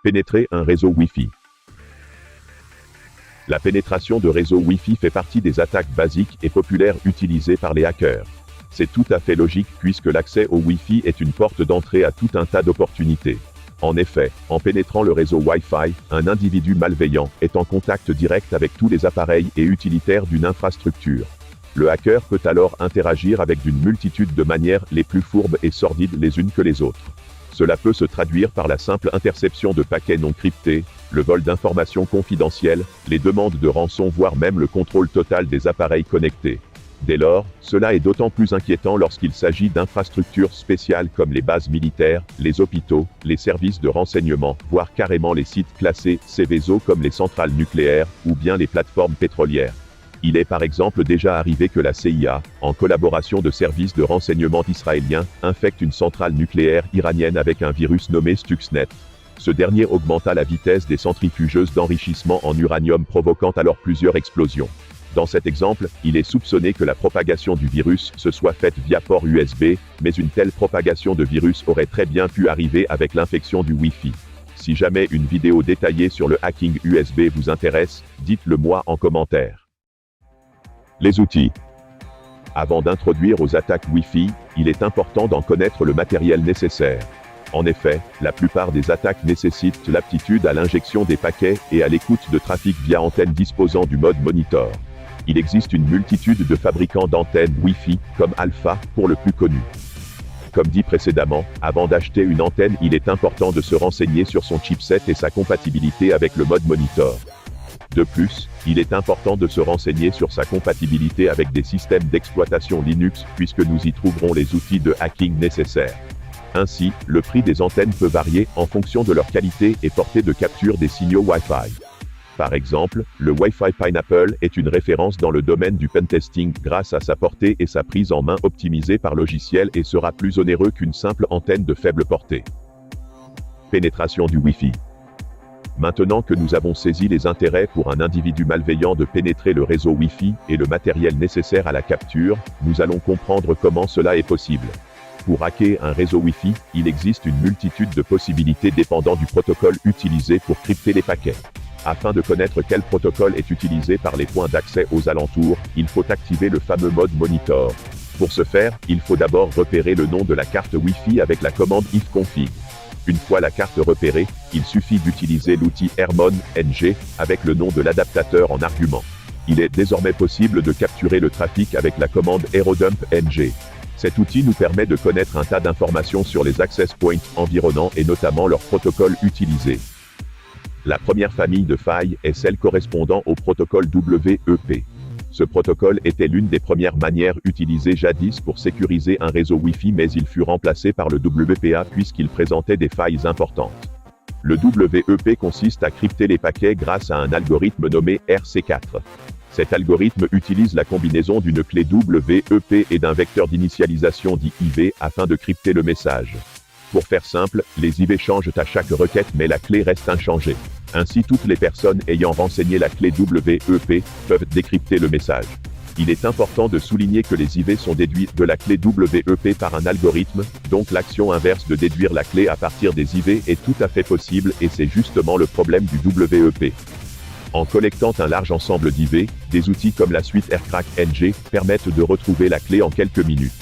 Pénétrer un réseau Wi-Fi. La pénétration de réseaux Wi-Fi fait partie des attaques basiques et populaires utilisées par les hackers. C'est tout à fait logique puisque l'accès au Wi-Fi est une porte d'entrée à tout un tas d'opportunités. En effet, en pénétrant le réseau Wi-Fi, un individu malveillant est en contact direct avec tous les appareils et utilitaires d'une infrastructure. Le hacker peut alors interagir avec d'une multitude de manières les plus fourbes et sordides les unes que les autres. Cela peut se traduire par la simple interception de paquets non cryptés, le vol d'informations confidentielles, les demandes de rançon voire même le contrôle total des appareils connectés. Dès lors, cela est d'autant plus inquiétant lorsqu'il s'agit d'infrastructures spéciales comme les bases militaires, les hôpitaux, les services de renseignement, voire carrément les sites classés Seveso comme les centrales nucléaires, ou bien les plateformes pétrolières. Il est par exemple déjà arrivé que la CIA, en collaboration de services de renseignement israéliens, infecte une centrale nucléaire iranienne avec un virus nommé Stuxnet. Ce dernier augmenta la vitesse des centrifugeuses d'enrichissement en uranium provoquant alors plusieurs explosions. Dans cet exemple, il est soupçonné que la propagation du virus se soit faite via port USB, mais une telle propagation de virus aurait très bien pu arriver avec l'infection du Wi-Fi. Si jamais une vidéo détaillée sur le hacking USB vous intéresse, dites-le moi en commentaire. Les outils. Avant d'introduire aux attaques Wi-Fi, il est important d'en connaître le matériel nécessaire. En effet, la plupart des attaques nécessitent l'aptitude à l'injection des paquets et à l'écoute de trafic via antenne disposant du mode monitor. Il existe une multitude de fabricants d'antennes Wi-Fi, comme Alpha, pour le plus connu. Comme dit précédemment, avant d'acheter une antenne, il est important de se renseigner sur son chipset et sa compatibilité avec le mode monitor. De plus, il est important de se renseigner sur sa compatibilité avec des systèmes d'exploitation Linux, puisque nous y trouverons les outils de hacking nécessaires. Ainsi, le prix des antennes peut varier en fonction de leur qualité et portée de capture des signaux Wi-Fi. Par exemple, le Wi-Fi Pineapple est une référence dans le domaine du pentesting grâce à sa portée et sa prise en main optimisée par logiciel et sera plus onéreux qu'une simple antenne de faible portée. Pénétration du Wi-Fi. Maintenant que nous avons saisi les intérêts pour un individu malveillant de pénétrer le réseau Wi-Fi et le matériel nécessaire à la capture, nous allons comprendre comment cela est possible. Pour hacker un réseau Wi-Fi, il existe une multitude de possibilités dépendant du protocole utilisé pour crypter les paquets. Afin de connaître quel protocole est utilisé par les points d'accès aux alentours, il faut activer le fameux mode monitor. Pour ce faire, il faut d'abord repérer le nom de la carte Wi-Fi avec la commande ifconfig. Une fois la carte repérée, il suffit d'utiliser l'outil Hermon-ng avec le nom de l'adaptateur en argument. Il est désormais possible de capturer le trafic avec la commande aerodump-ng. Cet outil nous permet de connaître un tas d'informations sur les access points environnants et notamment leur protocole utilisé. La première famille de failles est celle correspondant au protocole WEP. Ce protocole était l'une des premières manières utilisées jadis pour sécuriser un réseau Wi-Fi, mais il fut remplacé par le WPA puisqu'il présentait des failles importantes. Le WEP consiste à crypter les paquets grâce à un algorithme nommé RC4. Cet algorithme utilise la combinaison d'une clé WEP et d'un vecteur d'initialisation dit IV afin de crypter le message. Pour faire simple, les IV changent à chaque requête mais la clé reste inchangée. Ainsi toutes les personnes ayant renseigné la clé WEP peuvent décrypter le message. Il est important de souligner que les IV sont déduits de la clé WEP par un algorithme, donc l'action inverse de déduire la clé à partir des IV est tout à fait possible et c'est justement le problème du WEP. En collectant un large ensemble d'IV, des outils comme la suite AirCrack-ng permettent de retrouver la clé en quelques minutes.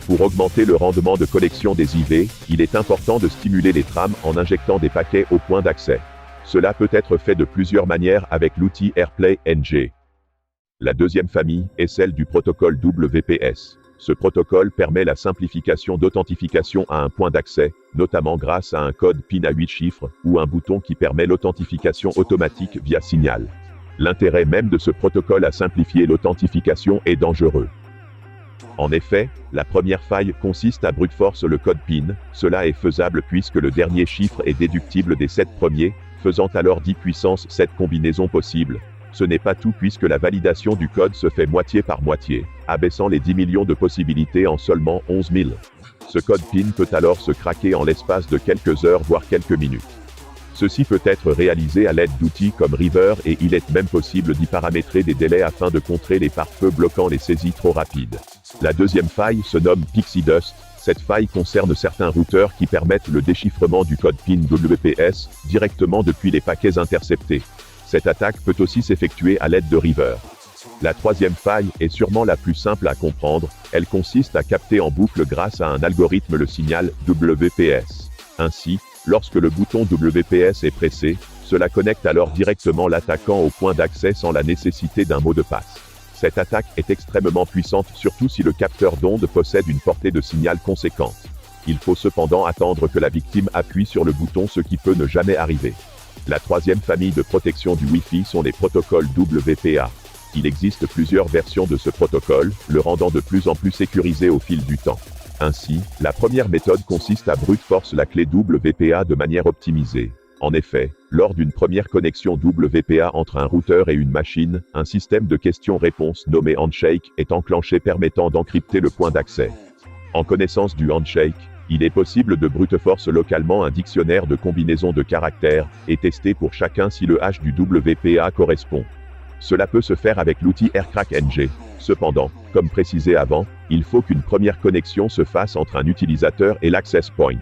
Pour augmenter le rendement de collection des IV, il est important de stimuler les trames en injectant des paquets au point d'accès. Cela peut être fait de plusieurs manières avec l'outil AirPlay-ng. La deuxième famille est celle du protocole WPS. Ce protocole permet la simplification d'authentification à un point d'accès, notamment grâce à un code PIN à 8 chiffres, ou un bouton qui permet l'authentification automatique via signal. L'intérêt même de ce protocole à simplifier l'authentification est dangereux. En effet, la première faille consiste à brute force le code PIN, cela est faisable puisque le dernier chiffre est déductible des 7 premiers, faisant alors 10 puissance 7 combinaisons possibles. Ce n'est pas tout puisque la validation du code se fait moitié par moitié, abaissant les 10 millions de possibilités en seulement 11 000. Ce code PIN peut alors se craquer en l'espace de quelques heures voire quelques minutes. Ceci peut être réalisé à l'aide d'outils comme River et il est même possible d'y paramétrer des délais afin de contrer les pare-feux bloquant les saisies trop rapides. La deuxième faille se nomme Pixie Dust, Cette faille concerne certains routeurs qui permettent le déchiffrement du code PIN WPS directement depuis les paquets interceptés. Cette attaque peut aussi s'effectuer à l'aide de River. La troisième faille est sûrement la plus simple à comprendre, elle consiste à capter en boucle grâce à un algorithme le signal WPS. Ainsi, lorsque le bouton WPS est pressé, cela connecte alors directement l'attaquant au point d'accès sans la nécessité d'un mot de passe. Cette attaque est extrêmement puissante surtout si le capteur d'onde possède une portée de signal conséquente. Il faut cependant attendre que la victime appuie sur le bouton, ce qui peut ne jamais arriver. La troisième famille de protection du Wi-Fi sont les protocoles WPA. Il existe plusieurs versions de ce protocole, le rendant de plus en plus sécurisé au fil du temps. Ainsi, la première méthode consiste à brute force la clé WPA de manière optimisée. En effet, lors d'une première connexion WPA entre un routeur et une machine, un système de questions-réponses nommé handshake est enclenché permettant d'encrypter le point d'accès. En connaissance du handshake, il est possible de brute force localement un dictionnaire de combinaisons de caractères, et tester pour chacun si le hash du WPA correspond. Cela peut se faire avec l'outil AirCrackNG. Cependant, comme précisé avant, il faut qu'une première connexion se fasse entre un utilisateur et l'access point.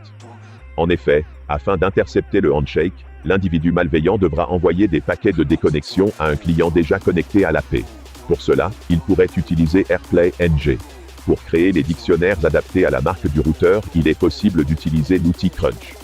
En effet, afin d'intercepter le handshake, l'individu malveillant devra envoyer des paquets de déconnexion à un client déjà connecté à l'AP. Pour cela, il pourrait utiliser AirPlay-NG. Pour créer les dictionnaires adaptés à la marque du routeur, il est possible d'utiliser l'outil Crunch.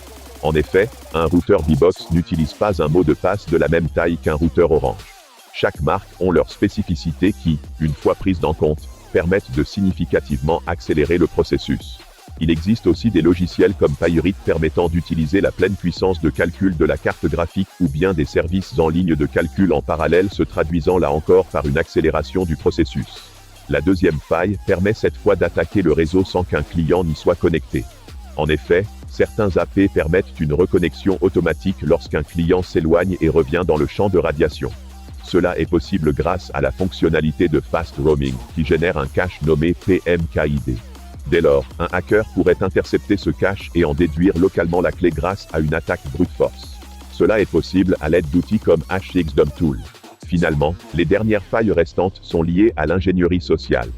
En effet, un routeur B-Box n'utilise pas un mot de passe de la même taille qu'un routeur Orange. Chaque marque ont leurs spécificités qui, une fois prises en compte, permettent de significativement accélérer le processus. Il existe aussi des logiciels comme Pyrit permettant d'utiliser la pleine puissance de calcul de la carte graphique ou bien des services en ligne de calcul en parallèle se traduisant là encore par une accélération du processus. La deuxième faille permet cette fois d'attaquer le réseau sans qu'un client n'y soit connecté. En effet, certains AP permettent une reconnexion automatique lorsqu'un client s'éloigne et revient dans le champ de radiation. Cela est possible grâce à la fonctionnalité de Fast Roaming, qui génère un cache nommé PMKID. Dès lors, un hacker pourrait intercepter ce cache et en déduire localement la clé grâce à une attaque brute force. Cela est possible à l'aide d'outils comme HCXDOM-Tool. Finalement, les dernières failles restantes sont liées à l'ingénierie sociale.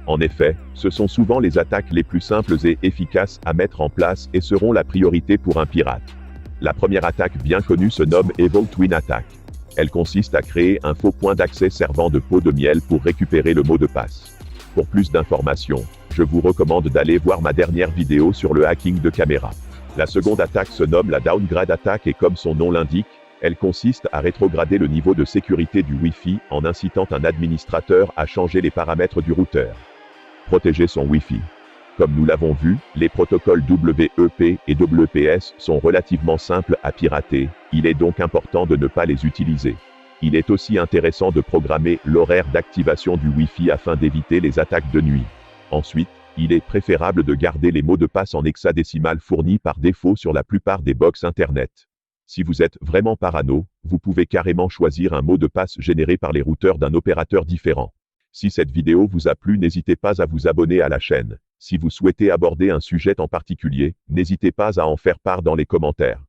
En effet, ce sont souvent les attaques les plus simples et efficaces à mettre en place et seront la priorité pour un pirate. La première attaque bien connue se nomme Evil Twin Attack. Elle consiste à créer un faux point d'accès servant de pot de miel pour récupérer le mot de passe. Pour plus d'informations, je vous recommande d'aller voir ma dernière vidéo sur le hacking de caméra. La seconde attaque se nomme la Downgrade Attack et comme son nom l'indique, elle consiste à rétrograder le niveau de sécurité du Wi-Fi en incitant un administrateur à changer les paramètres du routeur. Protéger son Wi-Fi. Comme nous l'avons vu, les protocoles WEP et WPS sont relativement simples à pirater, il est donc important de ne pas les utiliser. Il est aussi intéressant de programmer l'horaire d'activation du Wi-Fi afin d'éviter les attaques de nuit. Ensuite, il est préférable de garder les mots de passe en hexadécimal fournis par défaut sur la plupart des box Internet. Si vous êtes vraiment parano, vous pouvez carrément choisir un mot de passe généré par les routeurs d'un opérateur différent. Si cette vidéo vous a plu, n'hésitez pas à vous abonner à la chaîne. Si vous souhaitez aborder un sujet en particulier, n'hésitez pas à en faire part dans les commentaires.